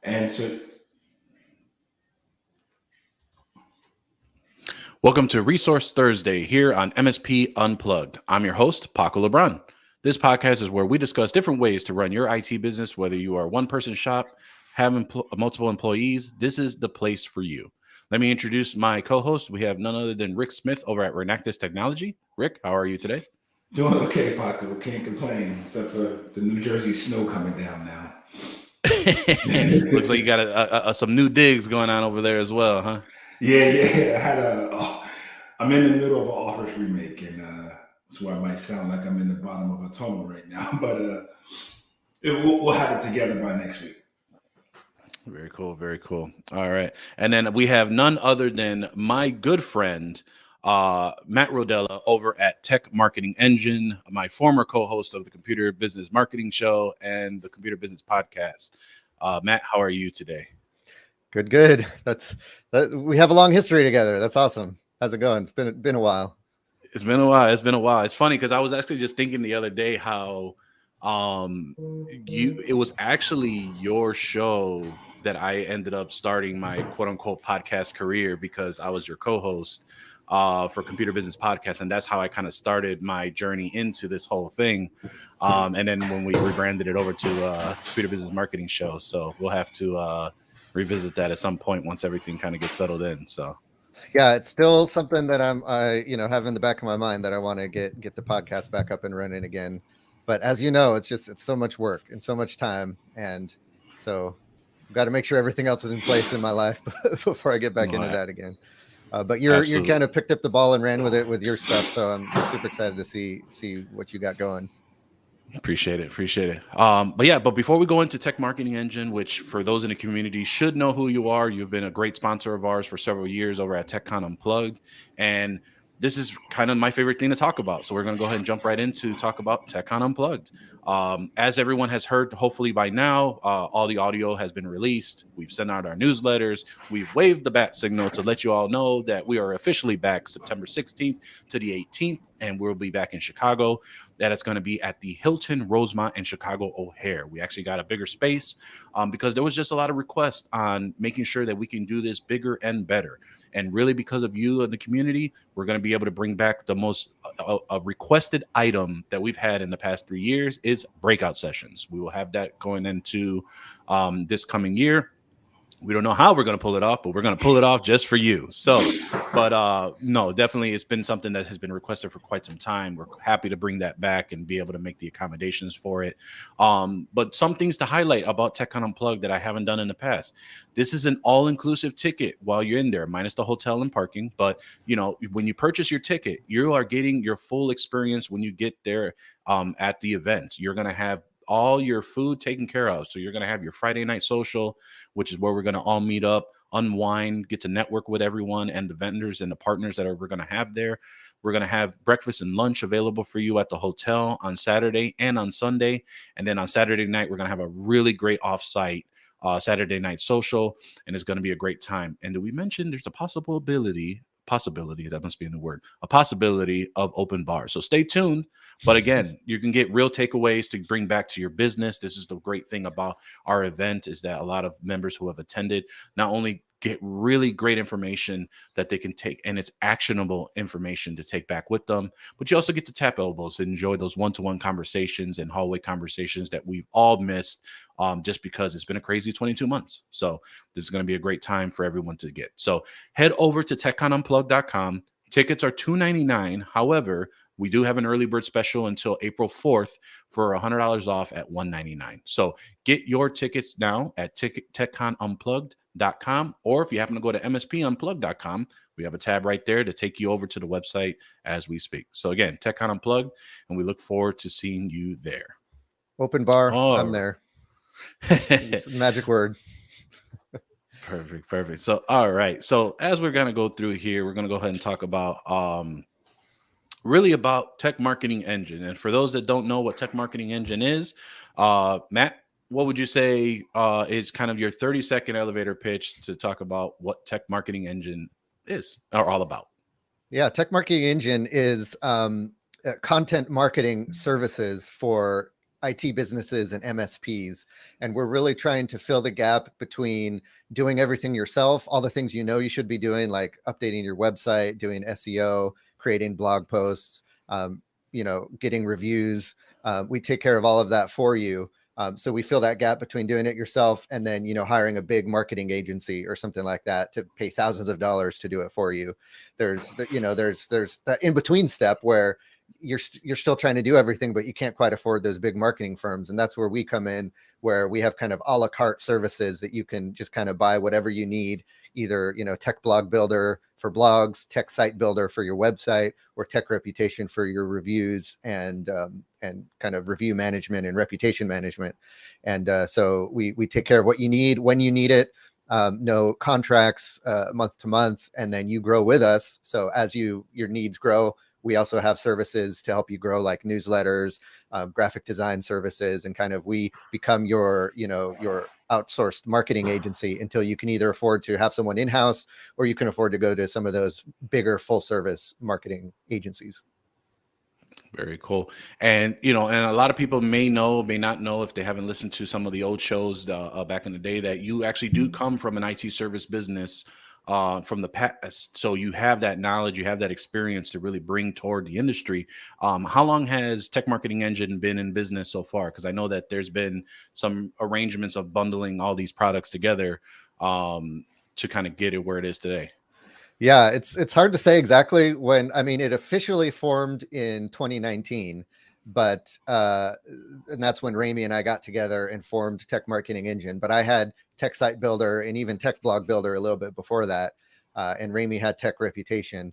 And so, Welcome to Resource Thursday here on MSP Unplugged. I'm your host, Paco LeBron. This podcast is where we discuss different ways to run your IT business, whether you are a one-person shop, have multiple employees. This is the place for you. Let me introduce my co-host. We have none other than Rick Smith over at Renactus Technology. Rick, how are you today? doing okay, Paco. Can't complain, except for the New Jersey snow coming down now. Looks like you got some new digs going on over there as well, huh? Yeah. I'm in the middle of an Office remake, and that's why I might sound like I'm in the bottom of a tunnel right now. But we'll have it together by next week. Very cool. Very cool. All right. And then we have none other than my good friend, Matt Rodella over at Tech Marketing Engine, my former co-host of the Computer Business Marketing Show and the Computer Business Podcast. Matt, how are you today? Good. We have a long history together. That's awesome. How's it going? It's been a while. It's been a while. It's funny because I was actually just thinking the other day how it was actually your show that I ended up starting my quote unquote podcast career because I was your co-host for Computer Business Podcast. And that's how I kind of started my journey into this whole thing. And then when we rebranded it over to Computer Business Marketing Show. So we'll have to revisit that at some point once everything kind of gets settled in. So yeah, it's still something that I have in the back of my mind that I want to get the podcast back up and running again. But as you know, it's so much work and so much time. And so I've got to make sure everything else is in place in my life before I get back into that again. But you kind of picked up the ball and ran with it with your stuff. So I'm super excited to see what you got going. Appreciate it. But before we go into Tech Marketing Engine, which for those in the community should know who you are, you've been a great sponsor of ours for several years over at Techcon Unplugged. And this is kind of my favorite thing to talk about. So we're going to go ahead and jump right into talk about Techcon Unplugged. As everyone has heard, hopefully by now, all the audio has been released. We've sent out our newsletters. We've waved the bat signal to let you all know that we are officially back September 16th to the 18th, and we'll be back in Chicago. That it's going to be at the Hilton Rosemont in Chicago O'Hare. We actually got a bigger space because there was just a lot of requests on making sure that we can do this bigger and better. And really, because of you and the community, we're going to be able to bring back the most requested item that we've had in the past 3 years is Breakout Sessions. We will have that going into this coming year. We don't know how we're going to pull it off, but we're going to pull it off just for you. So, but no, definitely it's been something that has been requested for quite some time. We're happy to bring that back and be able to make the accommodations for it. But some things to highlight about Techcon Unplugged that I haven't done in the past. This is an all-inclusive ticket while you're in there, minus the hotel and parking. But, when you purchase your ticket, you are getting your full experience when you get there at the event. You're going to have all your food taken care of. So you're going to have your Friday night social, which is where we're going to all meet up, unwind, get to network with everyone and the vendors and the partners that we're going to have there. We're going to have breakfast and lunch available for you at the hotel on Saturday and on Sunday. And then on Saturday night, we're going to have a really great offsite Saturday night social, and it's going to be a great time. And did we mention there's a possibility, that must be in the word, a possibility of open bars. So stay tuned. But again, you can get real takeaways to bring back to your business. This is the great thing about our event is that a lot of members who have attended not only get really great information that they can take, and it's actionable information to take back with them, but you also get to tap elbows and enjoy those one-to-one conversations and hallway conversations that we've all missed just because it's been a crazy 22 months. So this is going to be a great time for everyone to get. So head over to techconunplugged.com. Tickets are $299. However, we do have an early bird special until April 4th for $100 off at $199. So get your tickets now at techconunplugged.com, or if you happen to go to mspunplugged.com, we have a tab right there to take you over to the website as we speak. So again, Techcon Unplugged, and we look forward to seeing you there. Open bar, I'm there. Magic word. Perfect. So, all right. So as we're going to go through here, we're going to go ahead and talk about really about Tech Marketing Engine. And for those that don't know what Tech Marketing Engine is, Matt, what would you say is kind of your 30-second elevator pitch to talk about what Tech Marketing Engine is or all about? Yeah, Tech Marketing Engine is content marketing services for IT businesses and MSPs. And we're really trying to fill the gap between doing everything yourself, all the things you know you should be doing, like updating your website, doing SEO, creating blog posts, getting reviews. We take care of all of that for you. So we fill that gap between doing it yourself and then, hiring a big marketing agency or something like that to pay thousands of dollars to do it for you. There's that in between step where you're still trying to do everything, but you can't quite afford those big marketing firms. And that's where we come in, where we have kind of a la carte services that you can just kind of buy whatever you need, either, tech blog builder for blogs, tech site builder for your website, or tech reputation for your reviews and kind of review management and reputation management. And so we take care of what you need when you need it. No contracts month to month, and then you grow with us. So as your needs grow, we also have services to help you grow, like newsletters, graphic design services, and kind of we become your outsourced marketing agency until you can either afford to have someone in-house or you can afford to go to some of those bigger full service marketing agencies. Very cool. And, and a lot of people may not know if they haven't listened to some of the old shows back in the day, that you actually do come from an IT service business from the past. So you have that knowledge, you have that experience to really bring toward the industry. How long has Tech Marketing Engine been in business so far? Because I know that there's been some arrangements of bundling all these products together to kind of get it where it is today. Yeah, it's hard to say exactly when. I mean, it officially formed in 2019, but and that's when Ramey and I got together and formed Tech Marketing Engine. But I had Tech Site Builder and even Tech Blog Builder a little bit before that, and Ramey had Tech Reputation.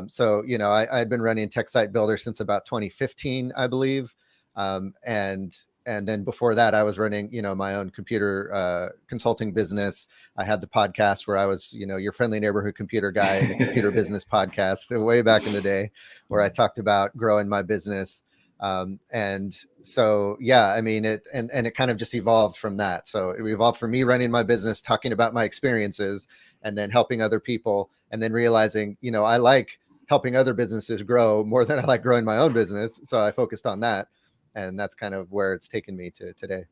So I had been running Tech Site Builder since about 2015, I believe, and then before that, I was running, my own computer consulting business. I had the podcast where I was, your friendly neighborhood computer guy in the computer business podcast way back in the day, where I talked about growing my business. And so, yeah, I mean, it kind of just evolved from that. So it evolved from me running my business, talking about my experiences, and then helping other people, and then realizing, I like helping other businesses grow more than I like growing my own business. So I focused on that. And that's kind of where it's taken me to today.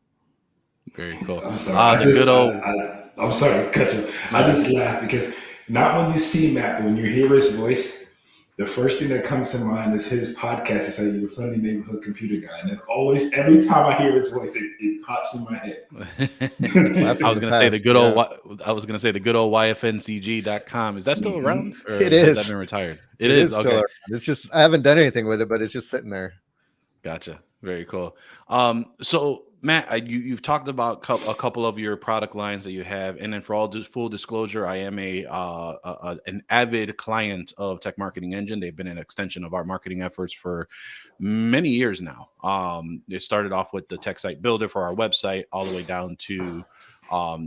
Very cool. I'm sorry. I'm sorry to cut you. I just laugh because not when you see Matt, but when you hear his voice, the first thing that comes to mind is his podcast. It's like you're a friendly neighborhood computer guy. And it always, every time I hear his voice, it pops in my head. I was going to say the good old YFNCG.com. Is that still around? Or it is. Has that been retired? It is okay. Still around. It's just, I haven't done anything with it, but it's just sitting there. Gotcha. Very cool. So Matt, you've talked about a couple of your product lines that you have, and then for all full disclosure, I am an avid client of Tech Marketing Engine. They've been an extension of our marketing efforts for many years now. It started off with the Tech Site Builder for our website, all the way down to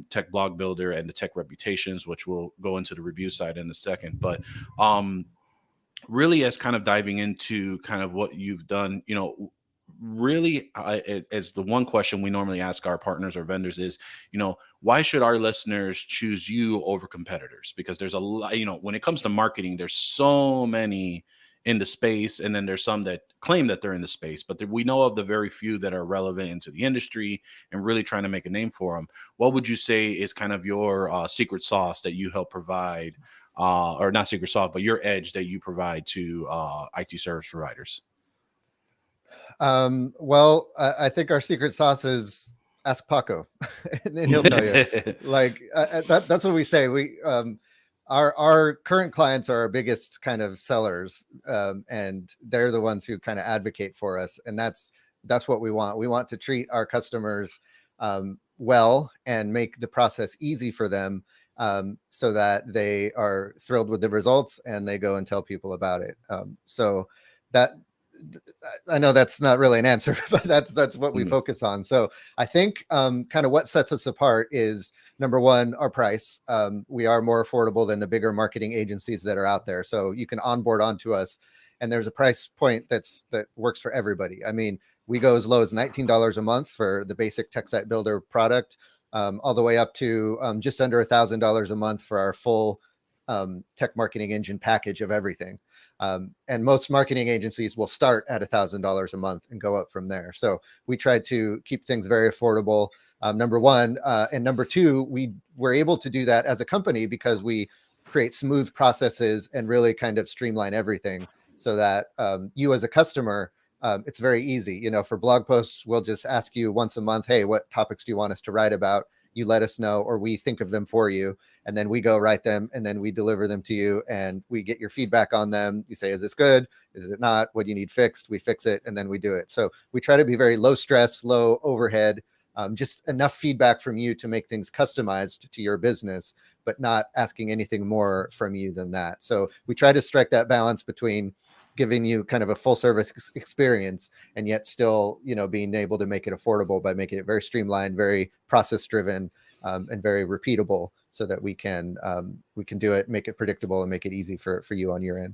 Tech Blog Builder and the Tech Reputations, which we'll go into the review side in a second. But really, as kind of diving into kind of what you've done, really, as the one question we normally ask our partners or vendors is, why should our listeners choose you over competitors? Because there's a lot, when it comes to marketing, there's so many in the space, and then there's some that claim that they're in the space, but we know of the very few that are relevant into the industry and really trying to make a name for them. What would you say is kind of your secret sauce that you help provide? Or not secret sauce, but your edge that you provide to IT service providers? Well, I think our secret sauce is ask Paco, and he'll tell you. Like that's what we say. Our current clients are our biggest kind of sellers, and they're the ones who kind of advocate for us, and that's what we want. We want to treat our customers well and make the process easy for them. So that they are thrilled with the results and they go and tell people about it. So that, I know that's not really an answer, but that's what we focus on. So I think kind of what sets us apart is, number one, our price. We are more affordable than the bigger marketing agencies that are out there. So you can onboard onto us, and there's a price point that works for everybody. I mean, we go as low as $19 a month for the basic Tech Site Builder product, all the way up to just under $1,000 a month for our full tech marketing engine package of everything. And most marketing agencies will start at $1,000 a month and go up from there. So we tried to keep things very affordable. Number one, and number two, we were able to do that as a company because we create smooth processes and really kind of streamline everything so that you as a customer, it's very easy. You know, for blog posts, we'll just ask you once a month, hey, what topics do you want us to write about? You let us know, or we think of them for you, and then we go write them, and then we deliver them to you, and we get your feedback on them. You say, is this good? Is it not? What do you need fixed? We fix it, and then we do it. So we try to be very low stress, low overhead, just enough feedback from you to make things customized to your business, but not asking anything more from you than that. So we try to strike that balance between giving you kind of a full service experience and yet still, you know, being able to make it affordable by making it very streamlined, very process driven, and very repeatable so that we can do it, make it predictable, and make it easy for you on your end.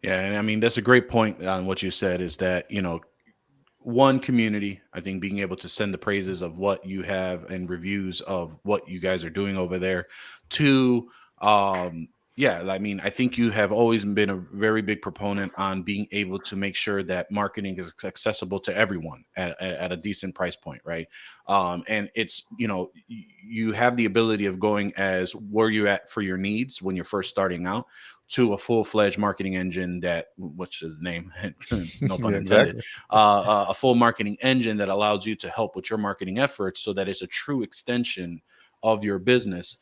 Yeah. And I mean, that's a great point on what you said, is that, you know, one, community, I think being able to send the praises of what you have and reviews of what you guys are doing over there. Two, yeah, I mean, I think you have always been a very big proponent on being able to make sure that marketing is accessible to everyone at a decent price point, right? And it's, you know, you have the ability of going as where you at for your needs when you're first starting out, to a full-fledged marketing engine that, what's the name? No pun Yeah, intended. exactly. A full marketing engine that allows you to help with your marketing efforts so that it's a true extension of your business.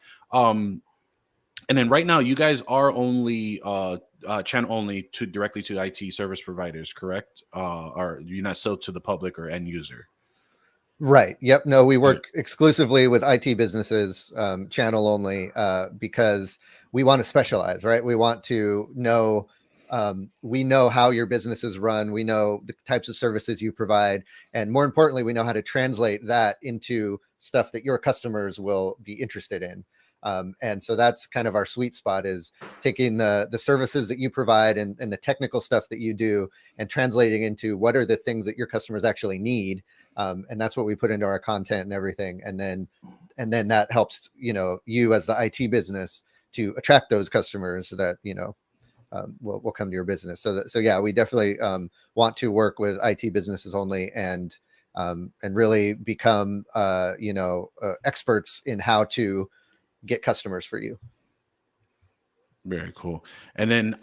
And then right now, you guys are only channel only to directly to IT service providers, correct? Or you're not sold to the public or end user? Right. Yep. No, we Yeah. work exclusively with IT businesses, channel only, because we want to specialize, right? We want to know, we know how your business is run. We know the types of services you provide. And more importantly, we know how to translate that into stuff that your customers will be interested in. And so that's kind of our sweet spot, is taking the services that you provide and the technical stuff that you do and translating into what are the things that your customers actually need. And that's what we put into our content and everything. And then that helps, you know, you as the IT business to attract those customers so that, you know, will come to your business. So yeah, we definitely want to work with IT businesses only, and really become, experts in how to get customers for you. Very cool. And then,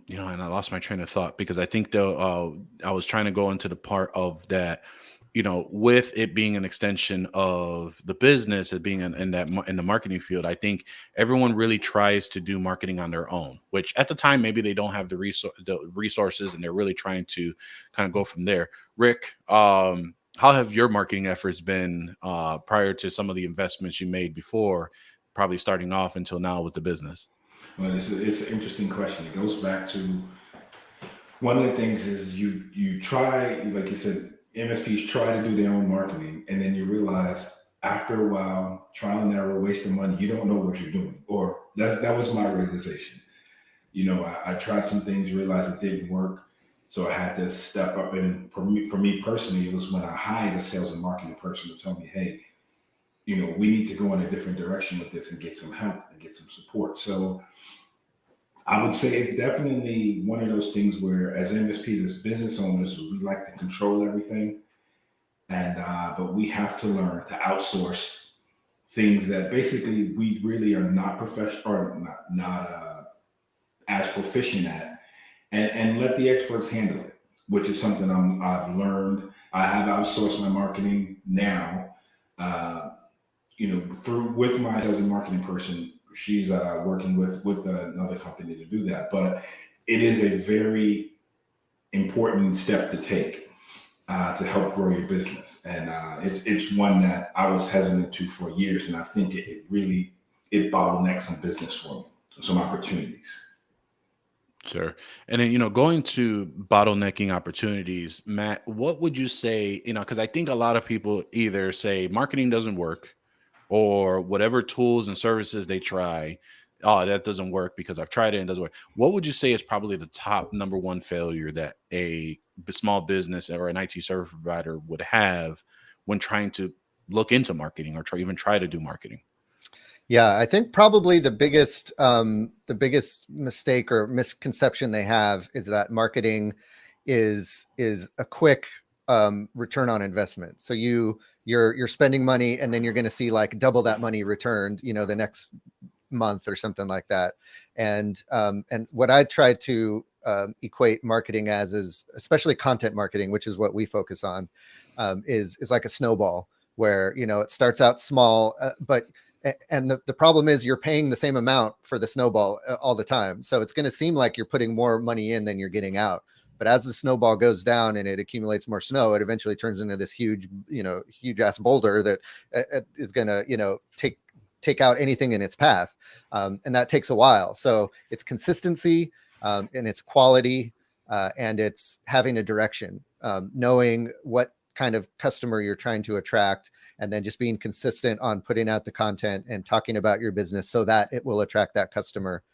you know, and I lost my train of thought because I think though, I was trying to go into the part of that, you know, with it being an extension of the business, it being in the marketing field. I think everyone really tries to do marketing on their own, which at the time maybe they don't have the resources, and they're really trying to kind of go from there. Rick, how have your marketing efforts been prior to some of the investments you made before, probably starting off until now with the business? Well, it's an interesting question. It goes back to one of the things is you try, like you said, MSPs try to do their own marketing, and then you realize after a while, trial and error, wasting money, you don't know what you're doing. Or that was my realization. You know, I tried some things, realized it didn't work. So I had to step up. And for me personally, it was when I hired a sales and marketing person to tell me, hey, you know, we need to go in a different direction with this and get some help and get some support. So I would say it's definitely one of those things where, as MSPs, as business owners, we like to control everything, and but we have to learn to outsource things that basically we really are not professional or not as proficient at, and let the experts handle it, which is something I've learned. I have outsourced my marketing now. You know, with my sales and marketing person, she's working with another company to do that. But it is a very important step to take to help grow your business, and it's one that I was hesitant to for years, and I think it really bottlenecks some business for me, some opportunities. Sure. And then, you know, going to bottlenecking opportunities, Matt, what would you say, you know, because I think a lot of people either say marketing doesn't work, or whatever tools and services they try, oh, that doesn't work because I've tried it and it doesn't work. What would you say is probably the top number one failure that a small business or an IT service provider would have when trying to look into marketing or even try to do marketing? Yeah, I think probably the biggest mistake or misconception they have is that marketing is a quick return on investment. So you're spending money and then you're going to see like double that money returned, the next month or something like that. And what I try to equate marketing as is, especially content marketing, which is what we focus on, is like a snowball where it starts out small, but and the problem is you're paying the same amount for the snowball all the time. So it's going to seem like you're putting more money in than you're getting out. But as the snowball goes down and it accumulates more snow, it eventually turns into this huge ass boulder that is going to, take out anything in its path. And that takes a while. So it's consistency, and it's quality, and it's having a direction, knowing what kind of customer you're trying to attract, and then just being consistent on putting out the content and talking about your business so that it will attract that customer.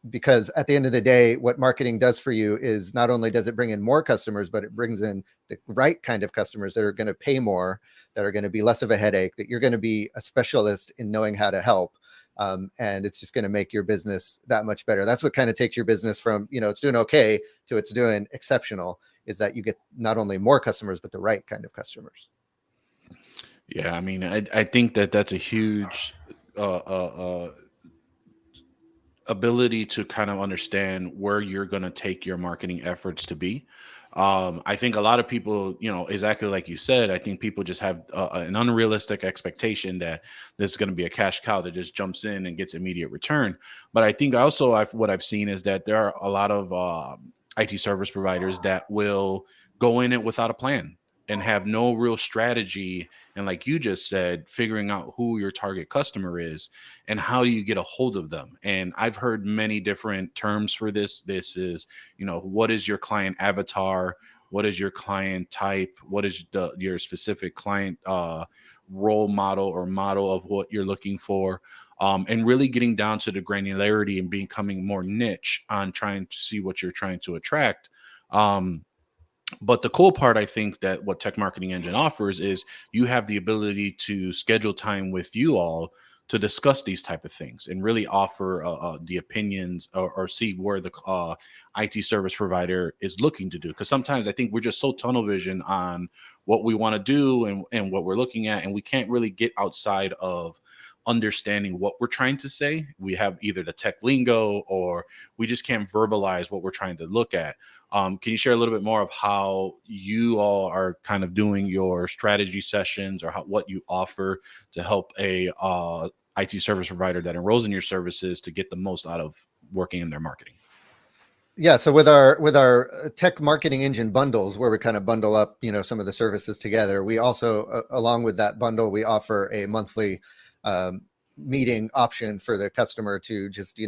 Because at the end of the day, what marketing does for you is not only does it bring in more customers, but it brings in the right kind of customers that are going to pay more, that are going to be less of a headache, that you're going to be a specialist in knowing how to help. And it's just going to make your business that much better. That's what kind of takes your business from, it's doing okay to it's doing exceptional, is that you get not only more customers, but the right kind of customers. Yeah, I mean, I think that's a huge ability to kind of understand where you're going to take your marketing efforts to be. I think a lot of people, exactly like you said, I think people just have an unrealistic expectation that this is going to be a cash cow that just jumps in and gets immediate return. But I think also what I've seen is that there are a lot of IT service providers that will go in it without a plan and have no real strategy. And like you just said, figuring out who your target customer is and how do you get a hold of them. And I've heard many different terms for this. This is, what is your client avatar? What is your client type? What is your specific client role model or model of what you're looking for? And really getting down to the granularity and becoming more niche on trying to see what you're trying to attract. But the cool part, I think, that what Tech Marketing Engine offers is you have the ability to schedule time with you all to discuss these type of things and really offer the opinions or see where the IT service provider is looking to do. Because sometimes I think we're just so tunnel vision on what we want to do and what we're looking at, and we can't really get outside of understanding what we're trying to say. We have either the tech lingo or we just can't verbalize what we're trying to look at. Can you share a little bit more of how you all are kind of doing your strategy sessions or what you offer to help a IT service provider that enrolls in your services to get the most out of working in their marketing? Yeah, so with our Tech Marketing Engine bundles, where we kind of bundle up, some of the services together, we also, along with that bundle, we offer a monthly meeting option for the customer to just,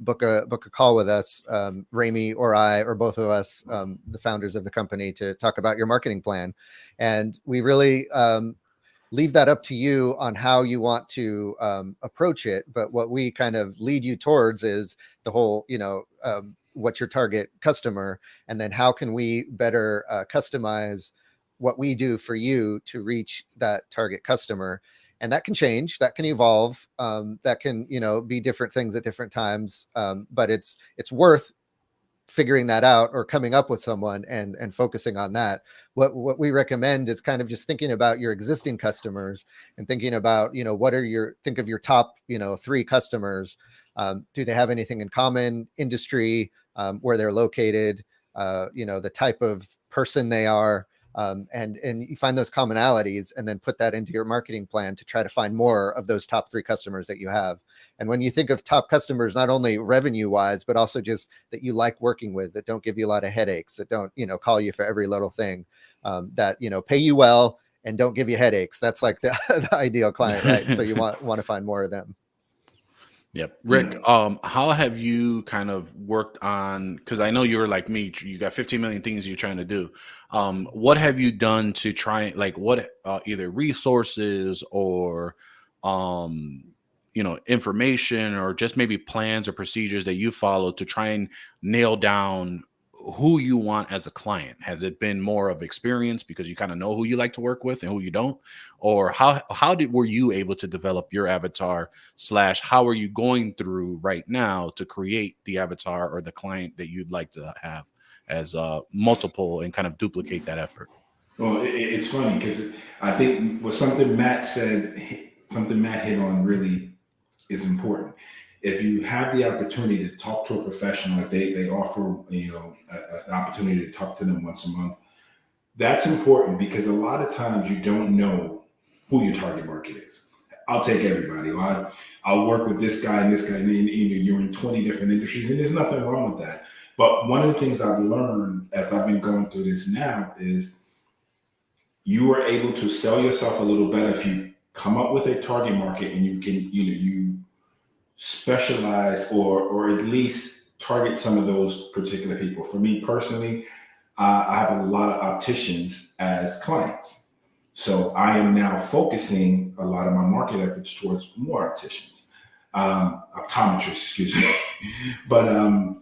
book a call with us, Rami or I, or both of us, the founders of the company, to talk about your marketing plan. And we really leave that up to you on how you want to approach it. But what we kind of lead you towards is the whole, what's your target customer, and then how can we better customize what we do for you to reach that target customer. And that can change, that can evolve, that can, be different things at different times. But it's worth figuring that out or coming up with someone and focusing on that. What we recommend is kind of just thinking about your existing customers and thinking about, think of your top, 3 customers. Do they have anything in common? Industry, where they're located, the type of person they are. And you find those commonalities and then put that into your marketing plan to try to find more of those top 3 customers that you have. And when you think of top customers, not only revenue wise, but also just that you like working with, that don't give you a lot of headaches, that don't, call you for every little thing, that, pay you well and don't give you headaches. That's like the ideal client, right? So you want to find more of them. Yep. Rick, how have you kind of worked on, because I know you were like me, you got 15 million things you're trying to do. What have you done to try, like what either resources or, information or just maybe plans or procedures that you follow to try and nail down who you want as a client? Has it been more of experience because you kind of know who you like to work with and who you don't? Or were you able to develop your avatar / how are you going through right now to create the avatar or the client that you'd like to have as multiple and kind of duplicate that effort? Well, it's funny because I think what something Matt said, something Matt hit on really is important. If you have the opportunity to talk to a professional, like they offer, an opportunity to talk to them once a month, that's important because a lot of times you don't know who your target market is. I'll take everybody. I'll work with this guy and this guy, and you're in 20 different industries, and there's nothing wrong with that. But one of the things I've learned as I've been going through this now is you are able to sell yourself a little better if you come up with a target market and you can, you specialize or at least target some of those particular people. For me personally, I have a lot of opticians as clients. So I am now focusing a lot of my market efforts towards more opticians, optometrists, excuse me. But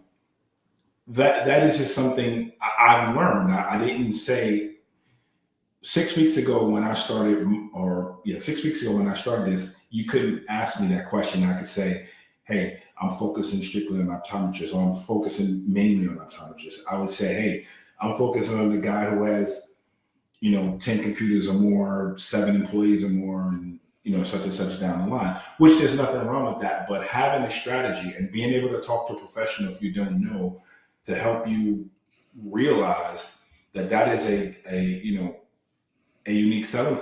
that is just something I've learned. I didn't say 6 weeks ago when I started, 6 weeks ago when I started this, you couldn't ask me that question. I could say, hey, I'm focusing strictly on optometrists, or I'm focusing mainly on optometrists. I would say, hey, I'm focusing on the guy who has, 10 computers or more, 7 employees or more, and, such and such down the line, which there's nothing wrong with that. But having a strategy and being able to talk to a professional if you don't know to help you realize that is a unique selling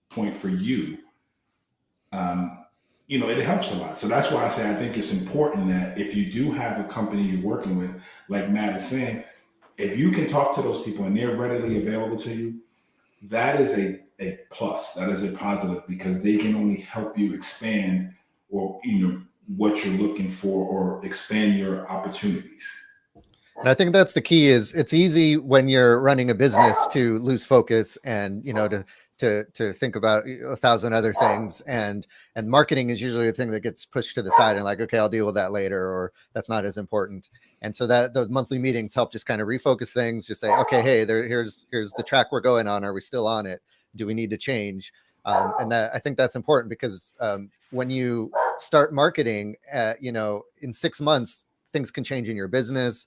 point for you, it helps a lot. So that's why I say I think it's important that if you do have a company you're working with, like Matt is saying, if you can talk to those people and they're readily available to you, that is a plus. That is a positive because they can only help you expand or, what you're looking for or expand your opportunities. And I think that's the key. Is it's easy when you're running a business to lose focus and to think about 1,000 other things, and marketing is usually the thing that gets pushed to the side and like, okay, I'll deal with that later, or that's not as important. And so that those monthly meetings help just kind of refocus things. Just say, okay, hey, here's the track we're going on. Are we still on it? Do we need to change? And that I think that's important because when you start marketing, in 6 months, things can change in your business.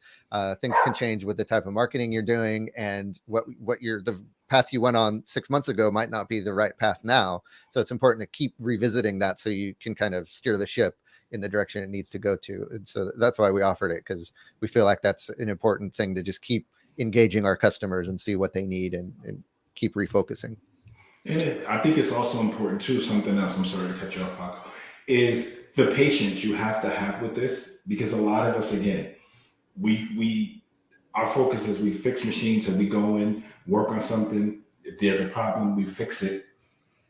Things can change with the type of marketing you're doing, and the path you went on 6 months ago might not be the right path now. So it's important to keep revisiting that so you can kind of steer the ship in the direction it needs to go to. And so that's why we offered it, because we feel like that's an important thing to just keep engaging our customers and see what they need and keep refocusing. And I think it's also important too, something else, I'm sorry to cut you off, Paco, is the patience you have to have with this, because a lot of us, again, our focus is we fix machines, and we go in, work on something. If there's a problem, we fix it,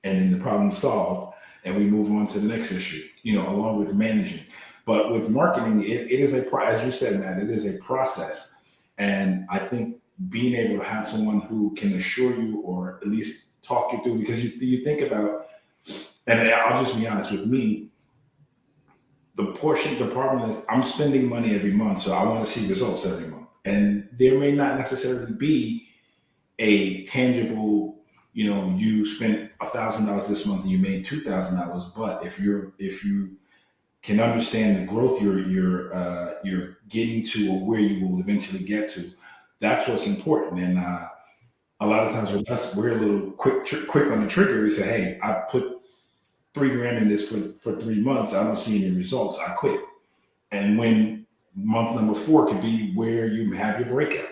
and then the problem's solved, and we move on to the next issue, along with managing. But with marketing, it is as you said, Matt, it is a process. And I think being able to have someone who can assure you or at least talk you through, because you think about, and I'll just be honest with me, the problem is I'm spending money every month, so I want to see results every month. And there may not necessarily be a tangible, you spent $1,000 this month and you made $2,000. But if you can understand the growth you're getting to, or where you will eventually get to, that's what's important. And a lot of times with us, we're a little quick on the trigger. We say, hey, I put $3,000 in this for 3 months. I don't see any results. I quit. And when month number 4 could be where you have your breakout.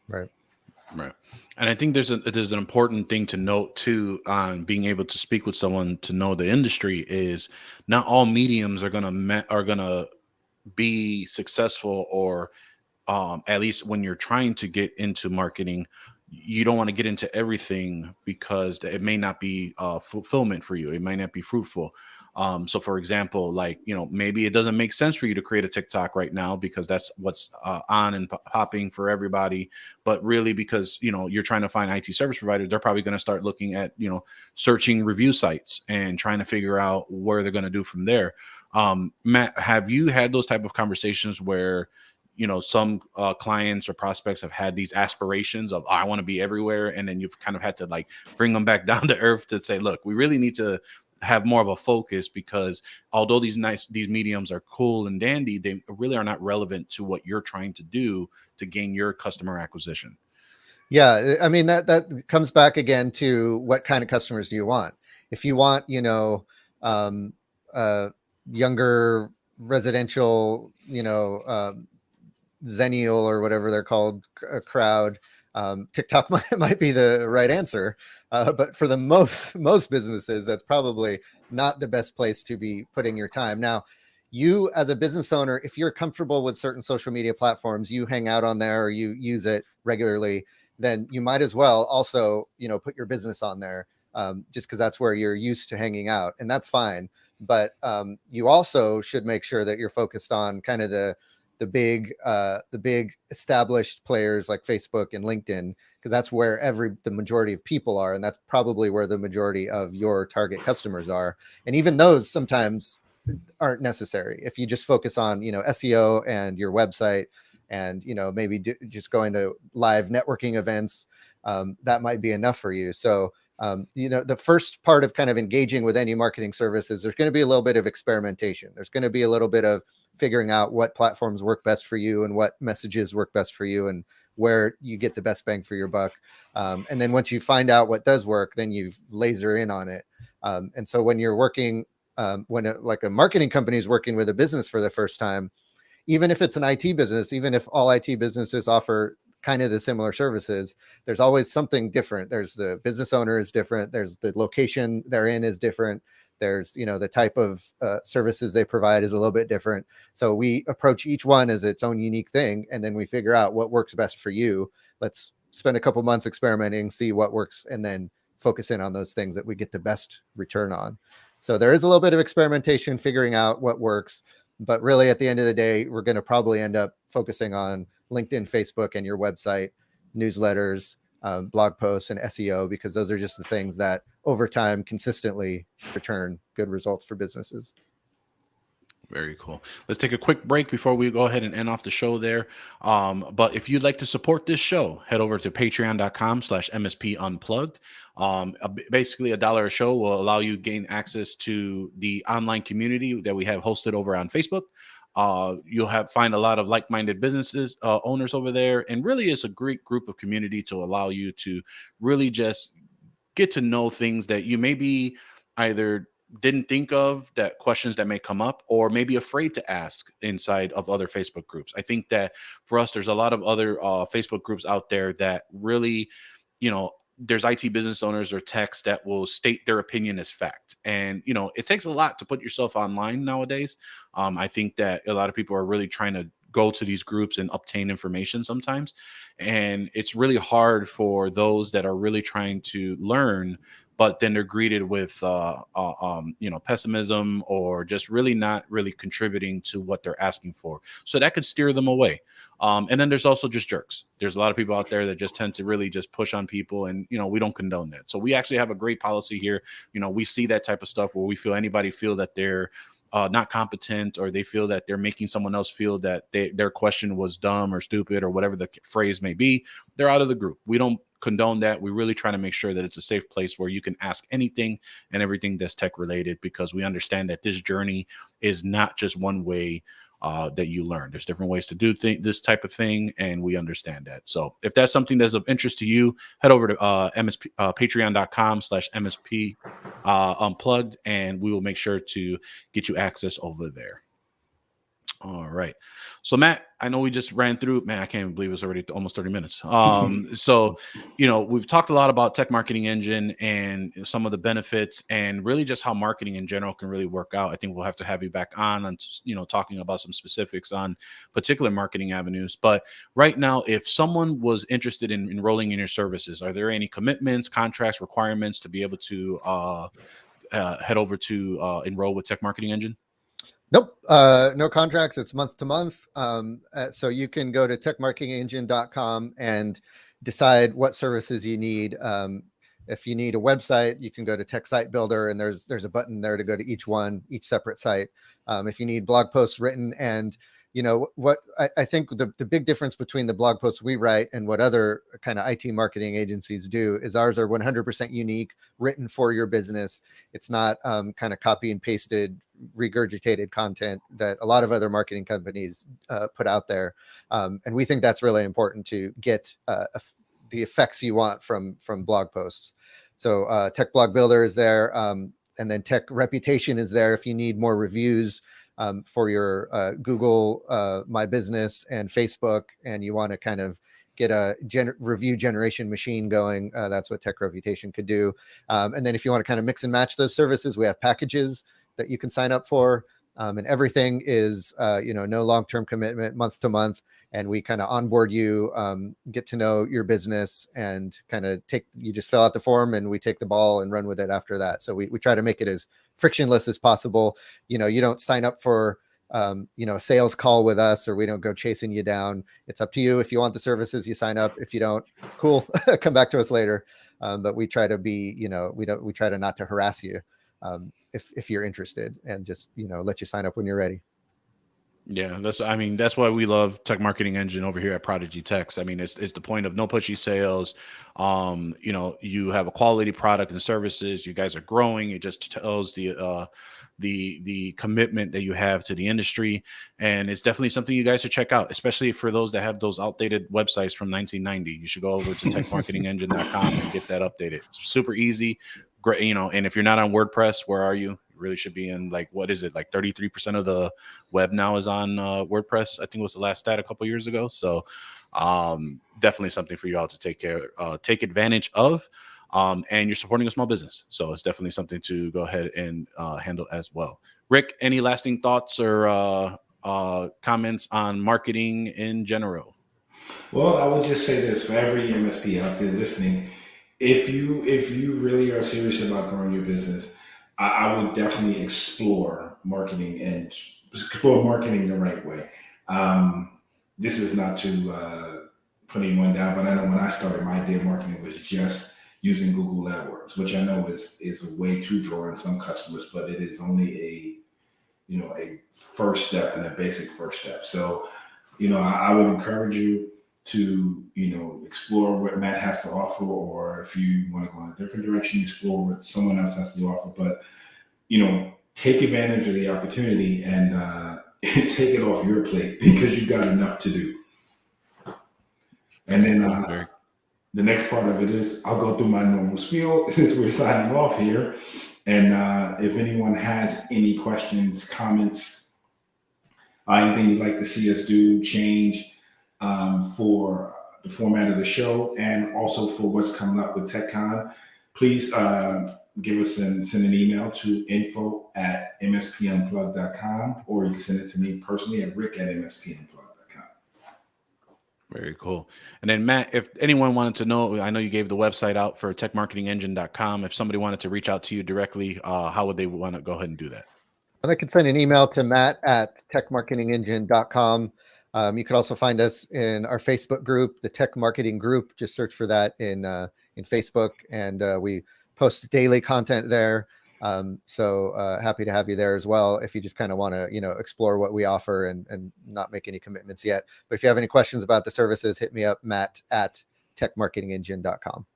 Right. And I think there's an important thing to note too on being able to speak with someone to know the industry is not all mediums are gonna be successful, or at least when you're trying to get into marketing, you don't want to get into everything because it may not be fulfillment for you. It might not be fruitful. So for example, like, maybe it doesn't make sense for you to create a TikTok right now because that's what's on and popping for everybody. But really, because, you're trying to find IT service providers, they're probably going to start looking at, searching review sites and trying to figure out where they're going to do from there. Matt, have you had those type of conversations where, some clients or prospects have had these aspirations of, I want to be everywhere. And then you've kind of had to like bring them back down to earth to say, look, we really need to have more of a focus, because although these mediums are cool and dandy, they really are not relevant to what you're trying to do to gain your customer acquisition. Yeah, I mean, that comes back again to what kind of customers do you want? If you want, younger residential, Zennial or whatever they're called, crowd, TikTok might be the right answer. But for the most businesses, that's probably not the best place to be putting your time. Now, you as a business owner, if you're comfortable with certain social media platforms, you hang out on there or you use it regularly, then you might as well also, put your business on there, just because that's where you're used to hanging out, and that's fine. But you also should make sure that you're focused on kind of the big established players like Facebook and LinkedIn, because that's where the majority of people are, and that's probably where the majority of your target customers are. And even those sometimes aren't necessary. If you just focus on SEO and your website, and maybe just going to live networking events, that might be enough for you. So the first part of kind of engaging with any marketing services, there's going to be a little bit of experimentation. There's going to be a little bit of figuring out what platforms work best for you and what messages work best for you and where you get the best bang for your buck. And then once you find out what does work, then you laser in on it. And so when you're working, like a marketing company is working with a business for the first time, even if it's an IT business, even if all IT businesses offer kind of the similar services, there's always something different. There's the business owner is different. There's the location they're in is different. There's, the type of services they provide is a little bit different. So we approach each one as its own unique thing, and then we figure out what works best for you. Let's spend a couple months experimenting, see what works, and then focus in on those things that we get the best return on. So there is a little bit of experimentation, figuring out what works. But really, at the end of the day, we're going to probably end up focusing on LinkedIn, Facebook, and your website, newsletters, blog posts, and SEO, because those are just the things that over time consistently return good results for businesses. Very cool. Let's take a quick break before we go ahead and end off the show there. But if you'd like to support this show, head over to patreon.com/MSP Unplugged. Basically, $1 a show will allow you gain access to the online community that we have hosted over on Facebook. You'll find a lot of like-minded businesses, owners over there. And really, it's a great group of community to allow you to really just get to know things that you maybe either didn't think of, that questions that may come up, or maybe afraid to ask inside of other Facebook groups. I think that for us, there's a lot of other Facebook groups out there that really, there's IT business owners or techs that will state their opinion as fact. And, it takes a lot to put yourself online nowadays. I think that a lot of people are really trying to go to these groups and obtain information sometimes. And it's really hard for those that are really trying to learn, but then they're greeted with, pessimism, or just really not really contributing to what they're asking for. So that could steer them away. And then there's also just jerks. There's a lot of people out there that just tend to really just push on people, and, we don't condone that. So we actually have a great policy here. We see that type of stuff where we feel anybody feel that they're not competent, or they feel that they're making someone else feel that their question was dumb or stupid or whatever the phrase may be, they're out of the group. We don't condone that. We really try to make sure that it's a safe place where you can ask anything and everything that's tech related, because we understand that this journey is not just one way that you learn. There's different ways to do this type of thing, and we understand that. So if that's something that's of interest to you, head over to patreon.com/MSP Unplugged, and we will make sure to get you access over there. All right. So Matt, I know we just ran through, man, I can't even believe it's already almost 30 minutes. So, we've talked a lot about Tech Marketing Engine and some of the benefits, and really just how marketing in general can really work out. I think we'll have to have you back on, talking about some specifics on particular marketing avenues. But right now, if someone was interested in enrolling in your services, are there any commitments, contracts, requirements to be able to head over to enroll with Tech Marketing Engine? Nope. No contracts. It's month to month. So you can go to techmarketingengine.com and decide what services you need. If you need a website, you can go to Tech Site Builder, and there's a button there to go to each separate site. If you need blog posts written and what I think the big difference between the blog posts we write and what other kind of IT marketing agencies do is ours are 100% unique, written for your business. It's not kind of copy and pasted, regurgitated content that a lot of other marketing companies put out there. And we think that's really important to get the effects you want from blog posts. So Tech Blog Builder is there. And then Tech Reputation is there if you need more reviews for your Google My Business and Facebook, and you want to kind of get a review generation machine going. That's what Tech Reputation could do. And then if you want to kind of mix and match those services, we have packages that you can sign up for. And everything is, no long-term commitment, month to month. And we kind of onboard you, get to know your business, and kind of you just fill out the form and we take the ball and run with it after that. So we try to make it as frictionless as possible. You don't sign up for, a sales call with us, or we don't go chasing you down. It's up to you. If you want the services, you sign up. If you don't, cool, come back to us later. But we try to be, we try to not to harass you. If you're interested, and just, let you sign up when you're ready. Yeah, that's why we love Tech Marketing Engine over here at Prodigy Techs. I mean, it's the point of no pushy sales. You have a quality product and services. You guys are growing. It just tells the commitment that you have to the industry, and it's definitely something you guys should check out, especially for those that have those outdated websites from 1990. You should go over to techmarketingengine.com and get that updated. It's super easy, great. And if you're not on WordPress, where are you? Really should be in, like, what is it, like 33% of the web now is on WordPress. I think was the last stat a couple years ago. So definitely something for you all to take advantage of. And you're supporting a small business, so it's definitely something to go ahead and handle as well. Rick, any lasting thoughts or comments on marketing in general? Well, I would just say this for every MSP out there listening: if you really are serious about growing your business, I would definitely explore marketing and explore marketing the right way. This is not to put anyone down, but I know when I started, my idea of marketing was just using Google AdWords, which I know is a way to draw in some customers, but it is only a first step, and a basic first step. So, I would encourage you to, explore what Matt has to offer, or if you want to go in a different direction, explore what someone else has to offer. But, take advantage of the opportunity and take it off your plate, because you've got enough to do. And then the next part of it is I'll go through my normal spiel since we're signing off here. And if anyone has any questions, comments, anything you'd like to see us do, change, for the format of the show, and also for what's coming up with TechCon, please give us send an email to info@mspunplugged.com, or you can send it to me personally at rick@mspunplugged.com. Very cool. And then Matt, if anyone wanted to know, I know you gave the website out for techmarketingengine.com. If somebody wanted to reach out to you directly, how would they want to go ahead and do that? And I could send an email to matt@techmarketingengine.com. You can also find us in our Facebook group, the Tech Marketing Group. Just search for that in Facebook, and we post daily content there. So happy to have you there as well, if you just kind of want to, explore what we offer and not make any commitments yet. But if you have any questions about the services, hit me up, matt@techmarketingengine.com.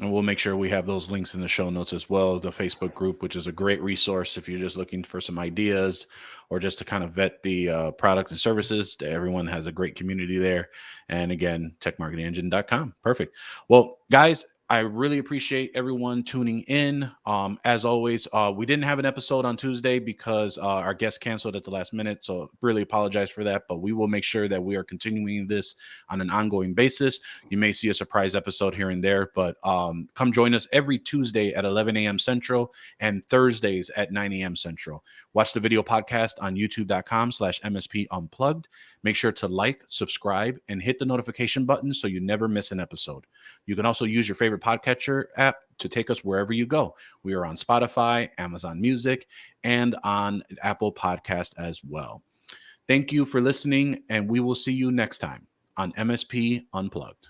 And we'll make sure we have those links in the show notes as well. The Facebook group, which is a great resource if you're just looking for some ideas or just to kind of vet the products and services. Everyone has a great community there. And again, techmarketingengine.com. Perfect. Well, guys, I really appreciate everyone tuning in. As always, we didn't have an episode on Tuesday because our guest canceled at the last minute. So really apologize for that, but we will make sure that we are continuing this on an ongoing basis. You may see a surprise episode here and there, but come join us every Tuesday at 11 a.m. Central and Thursdays at 9 a.m. Central. Watch the video podcast on youtube.com/MSP Unplugged. Make sure to like, subscribe, and hit the notification button so you never miss an episode. You can also use your favorite podcatcher app to take us wherever you go. We are on Spotify, Amazon Music, and on Apple Podcast as well. Thank you for listening, and we will see you next time on MSP Unplugged.